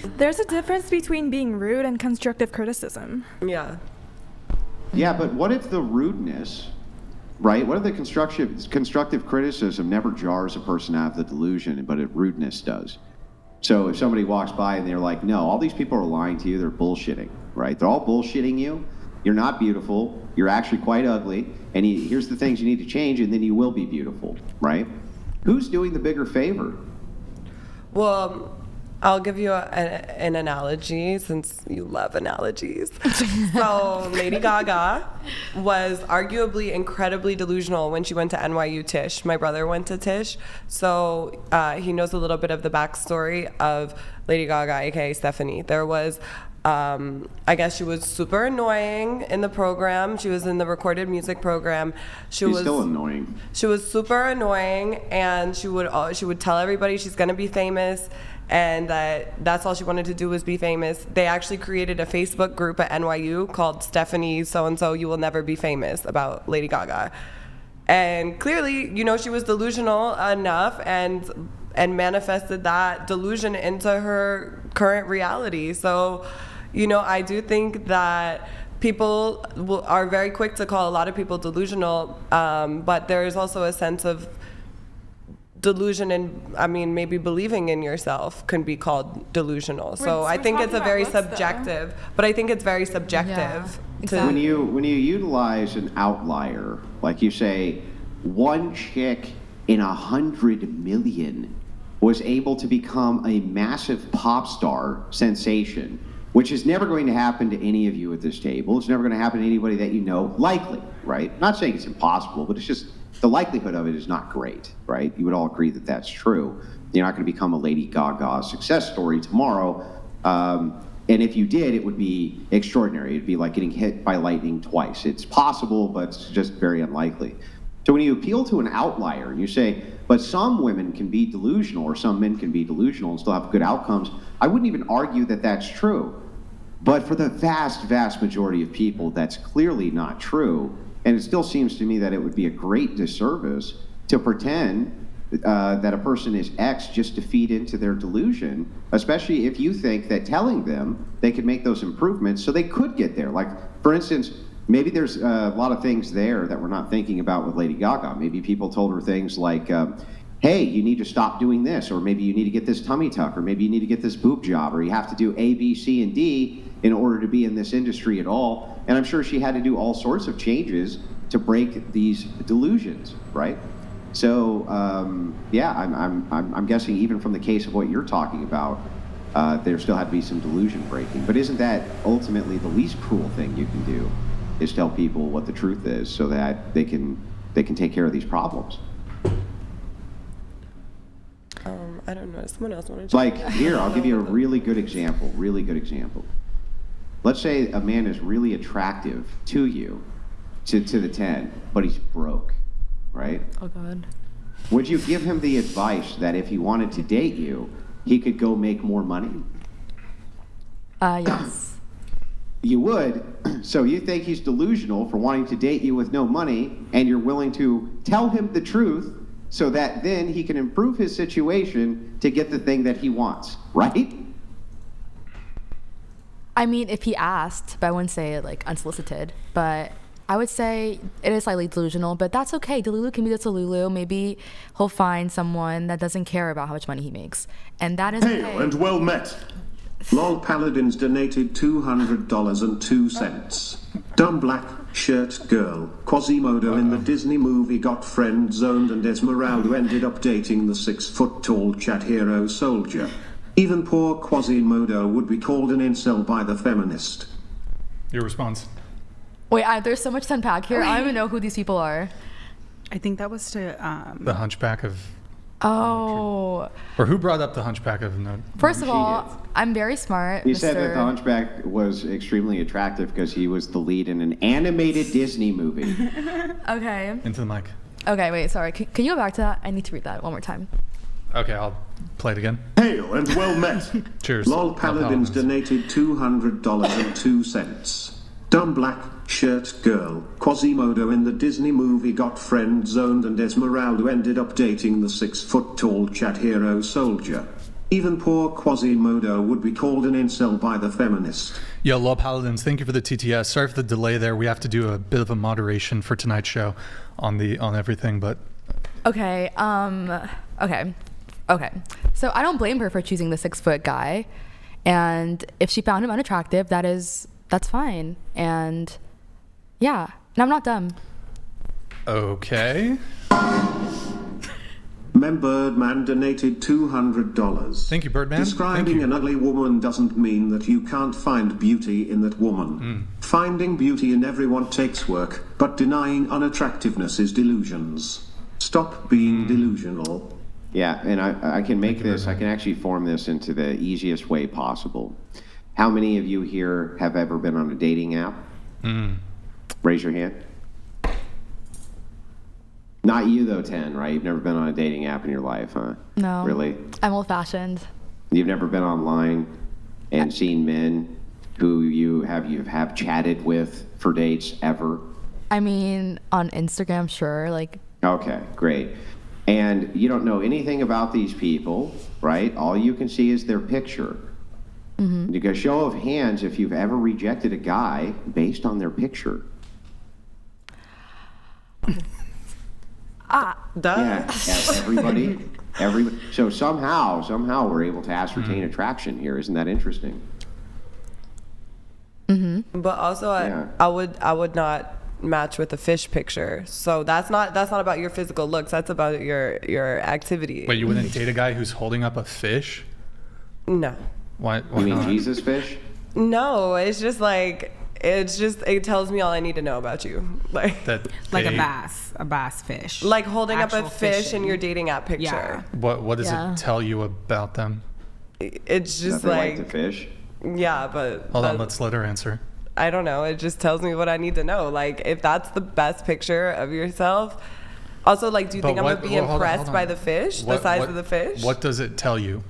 There's a difference between being rude and constructive criticism. Yeah. Yeah, but what if the rudeness, right? What if the constructive criticism never jars a person out of the delusion, but rudeness does? So if somebody walks by and they're like, no, all these people are lying to you, they're bullshitting, right? They're all bullshitting you. You're not beautiful. You're actually quite ugly. And here's the things you need to change, and then you will be beautiful, right? Who's doing the bigger favor? Well, I'll give you an analogy since you love analogies. So Lady Gaga was arguably incredibly delusional when she went to NYU Tisch. My brother went to Tisch, so he knows a little bit of the backstory of Lady Gaga, aka Stephanie. There was, I guess she was super annoying in the program. She was in the recorded music program. She's still annoying. She was super annoying, and she would tell everybody she's gonna be famous, and that's all she wanted to do was be famous. They actually created a Facebook group at NYU called Stephanie So-and-so You Will Never Be Famous about Lady Gaga. And clearly, she was delusional enough and manifested that delusion into her current reality. So, I do think that people are very quick to call a lot of people delusional, but there is also a sense of delusion, and maybe believing in yourself can be called delusional. So I think it's a very subjective, but I think it's very subjective. Yeah, exactly. When you utilize an outlier, like you say, one chick in 100 million was able to become a massive pop star sensation, which is never going to happen to any of you at this table. It's never going to happen to anybody that you know, likely, right? Not saying it's impossible, but it's just the likelihood of it is not great, right? You would all agree that that's true. You're not going to become a Lady Gaga success story tomorrow. And if you did, it would be extraordinary. It'd be like getting hit by lightning twice. It's possible, but it's just very unlikely. So when you appeal to an outlier and you say, but some women can be delusional or some men can be delusional and still have good outcomes, I wouldn't even argue that that's true. But for the vast, vast majority of people, that's clearly not true. And it still seems to me that it would be a great disservice to pretend that a person is X just to feed into their delusion, especially if you think that telling them they could make those improvements so they could get there. Like, for instance, maybe there's a lot of things there that we're not thinking about with Lady Gaga. Maybe people told her things like, hey, you need to stop doing this, or maybe you need to get this tummy tuck, or maybe you need to get this boob job, or you have to do A, B, C, and D in order to be in this industry at all. And I'm sure she had to do all sorts of changes to break these delusions, right? So, yeah, I'm guessing even from the case of what you're talking about, there still had to be some delusion breaking. But isn't that ultimately the least cruel thing you can do, is tell people what the truth is so that they can take care of these problems? I don't know. Someone else wanted to. Like, here, I'll give you a really good example. Let's say a man is really attractive to you, to the 10, but he's broke, right? Oh, God. Would you give him the advice that if he wanted to date you, he could go make more money? Yes. You would. So you think he's delusional for wanting to date you with no money, and you're willing to tell him the truth so that then he can improve his situation to get the thing that he wants, right? I mean, if he asked, but I wouldn't say it like unsolicited, but I would say it is slightly delusional, but that's okay. Delulu can be the Delulu. Maybe he'll find someone that doesn't care about how much money he makes. And that is okay. Hail and well met. Lol Paladins donated $200.02. Dumb black shirt girl, Quasimodo in the Disney movie got friend zoned, and Esmeralda ended up dating the 6-foot-tall chat hero soldier. Even poor Quasimodo would be called an incel by the feminist. Your response? Wait, there's so much to unpack here. I don't even know who these people are. I think that was to... The Hunchback of... Oh. Or who brought up the Hunchback of Notre? First of all, I'm very smart. He said that the Hunchback was extremely attractive because he was the lead in an animated Disney movie. Okay. Into the mic. Okay, wait, sorry. Can you go back to that? I need to read that one more time. Okay, I'll play it again. Hail and well met. Cheers. Lol Paladins donated $200.02. Dumb black shirt girl, Quasimodo in the Disney movie got friend zoned, and Esmeralda ended up dating the 6-foot-tall chat hero soldier. Even poor Quasimodo would be called an incel by the feminist. Yo, Law Paladins, thank you for the TTS. Sorry for the delay there. We have to do a bit of a moderation for tonight's show on everything, but Okay. Okay. So I don't blame her for choosing the 6-foot guy, and if she found him unattractive, that's fine. And yeah, and I'm not dumb. okay. Birdman donated $200. Thank you, Birdman. Describing Thank you. an ugly woman doesn't mean that you can't find beauty in that woman. Finding beauty in everyone takes work, but denying unattractiveness is delusions. Stop being delusional. Yeah, and I can make this, I can actually form this into the easiest way possible. How many of you here have ever been on a dating app? Raise your hand. Not you though, 10, right? You've never been on a dating app in your life, huh? No. Really? I'm old-fashioned. You've never been online and seen men who you have chatted with for dates ever? I mean, on Instagram, sure. Like, Okay, great. And you don't know anything about these people, right? All you can see is their picture. You go show of hands if you've ever rejected a guy based on their picture. Duh. Yeah, everybody. So somehow we're able to ascertain attraction here. Isn't that interesting? But also, Yeah. I would not match with a fish picture. So that's not about your physical looks. That's about your activity. Wait, you wouldn't date a guy who's holding up a fish? No. Why You mean not? Jesus fish? No, it's just like it tells me all I need to know about you. Like Like they- a bass fish. like holding up a Actual fish in fishing. your dating app picture. Yeah. What does Yeah. it tell you about them? It's That just they like like to fish? yeah, but Hold on, let's let her answer. I don't know. It just tells me what I need to know. Like if that's the best picture of yourself. Also, like, do you But think I'm gonna be hold on, impressed hold on. by the fish, the size of the fish? What does it tell you?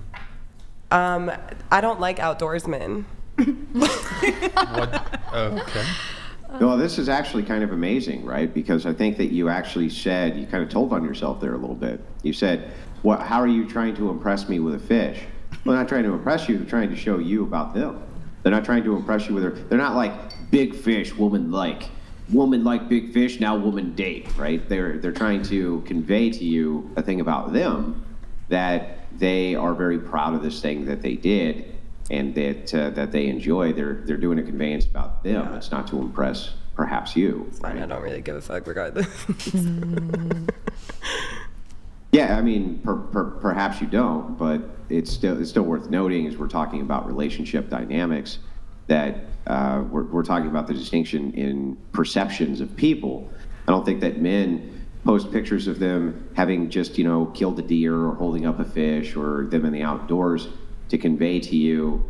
I don't like outdoorsmen. What? Okay. Well, this is actually kind of amazing, right? Because I think that you actually said, you kind of told on yourself there a little bit. You said, how are you trying to impress me with a fish? Well, they're not trying to impress you, they're trying to show you about them. They're not trying to impress you with they're not like big fish, woman like big fish, now woman date, right? They're trying to convey to you a thing about them, that they are very proud of this thing that they did, and that they enjoy. They're doing a conveyance about them. Yeah. It's not to impress perhaps you. I don't really give a fuck regardless. Yeah, I mean, perhaps you don't, but it's still worth noting as we're talking about relationship dynamics that we're talking about the distinction in perceptions of people. I don't think that men post pictures of them having just, killed a deer or holding up a fish or them in the outdoors to convey to you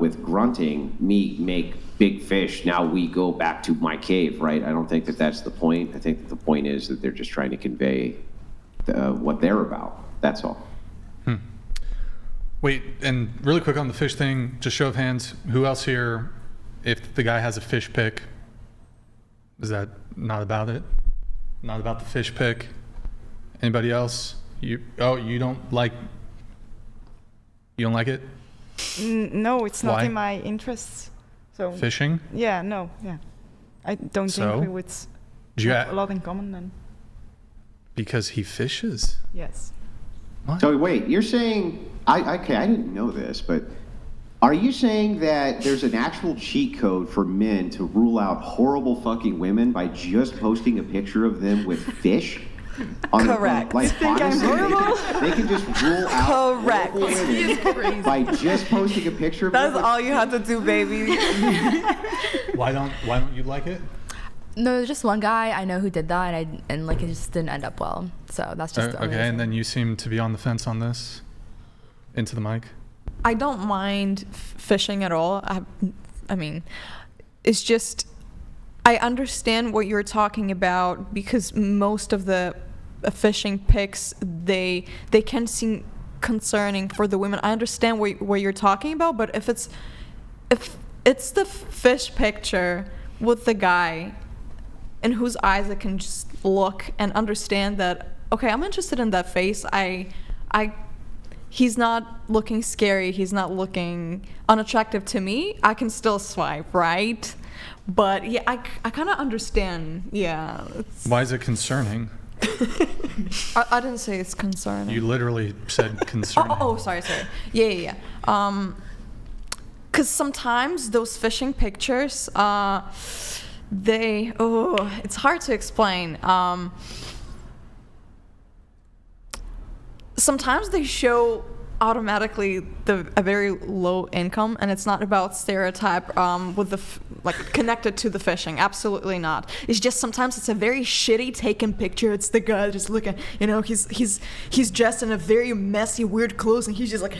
with grunting, me make big fish, now we go back to my cave, right? I don't think that that's the point. I think that the point is that they're just trying to convey what they're about. That's all. Wait, and really quick on the fish thing, just show of hands, who else here, if the guy has a fish pic, is that not about it? Not about the fish pic? Anybody else? You don't like it? No, it's not Why? in my interests. So Fishing? yeah, no, yeah. I don't So? think we would Do you have a lot in common then. because he fishes? Yes. What? So wait, you're saying, I didn't know this, but are you saying that there's an actual cheat code for men to rule out horrible fucking women by just posting a picture of them with fish? Correct. Like, You think I'm honestly, horrible? they can just rule out Correct. horrible women by just posting a picture of That's them. all you have to do, baby. Why don't you like it? no, there's just one guy I know who did that, and like it just didn't end up well. So that's just the only Okay, reason. and then you seem to be on the fence on this. Into the mic. I don't mind fishing at all. I mean, it's just I understand what you're talking about because most of the fishing pics they can seem concerning for the women. I understand what you're talking about, but if it's the fish picture with the guy in whose eyes I can just look and understand that okay, I'm interested in that face. he's not looking scary, he's not looking unattractive to me, I can still swipe, right? But yeah, I kind of understand. Yeah. Why is it concerning? I didn't say it's concerning. You literally said concerning. Oh, sorry. Yeah. Because sometimes those fishing pictures, it's hard to explain. Sometimes they show automatically a very low income, and it's not about stereotype with connected to the fishing. Absolutely not. It's just sometimes it's a very shitty taken picture. It's the guy just looking, he's dressed in a very messy, weird clothes, and he's just like,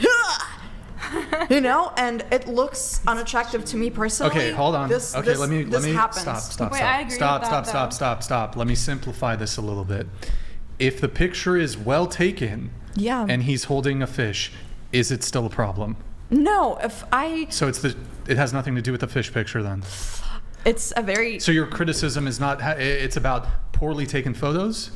and it looks unattractive to me personally. Okay, hold on. Let me happens. Stop. Wait, I agree with that, Stop. Let me simplify this a little bit. If the picture is well taken, yeah, and he's holding a fish, is it still a problem? No, So it has nothing to do with the fish picture then. It's a very. So your criticism is not. It's about poorly taken photos.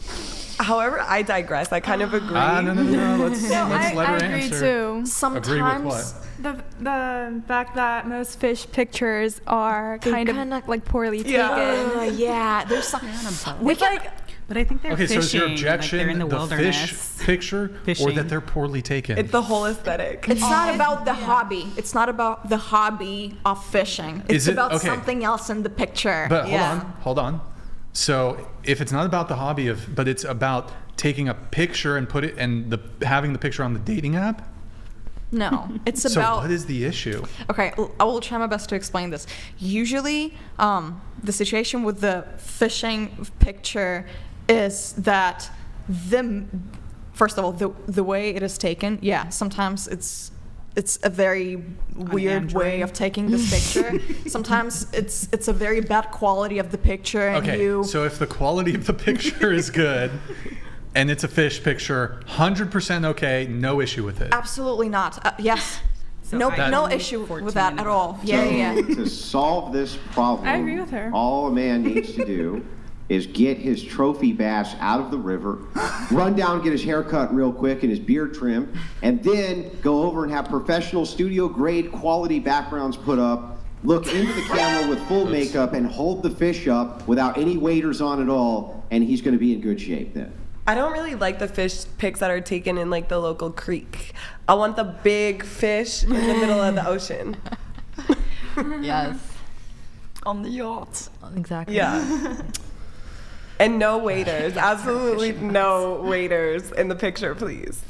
However, I digress. I kind of agree. No. Let's let her I agree answer. too. Sometimes Agree with what? The fact that most fish pictures are kind of like poorly taken. Yeah, there's some. With like. But I think they're Okay, fishing. so is your objection like they're in the the wilderness. fish picture or Fishing. that they're poorly taken? It's the whole aesthetic. It's not about the hobby. It's not about the hobby of fishing. It's Is it- about okay. something else in the picture. But yeah. hold on. So if it's not about the hobby but it's about taking a picture and having the picture on the dating app. No, it's So about. what is the issue? Okay, I will try my best to explain this. Usually, the situation with the fishing picture is that first of all, the way it is taken, yeah, sometimes it's a very weird way of taking this picture. Sometimes it's a very bad quality of the picture, and Okay, so if the quality of the picture is good and it's a fish picture, 100% okay, no issue with it. Absolutely not. Yes. So No I- issue with 14 that and at a all. Yeah. To solve this problem, I agree with her. all a man needs to do is get his trophy bass out of the river, run down, get his hair cut real quick and his beard trimmed, and then go over and have professional studio grade quality backgrounds put up, look into the camera with full makeup and hold the fish up without any waders on at all, and he's going to be in good shape then. I don't really like the fish pics that are taken in like the local creek. I want the big fish in the middle of the ocean. Yes. On the yacht. Exactly. Yeah. And no waiters. Absolutely no waiters in the picture, please.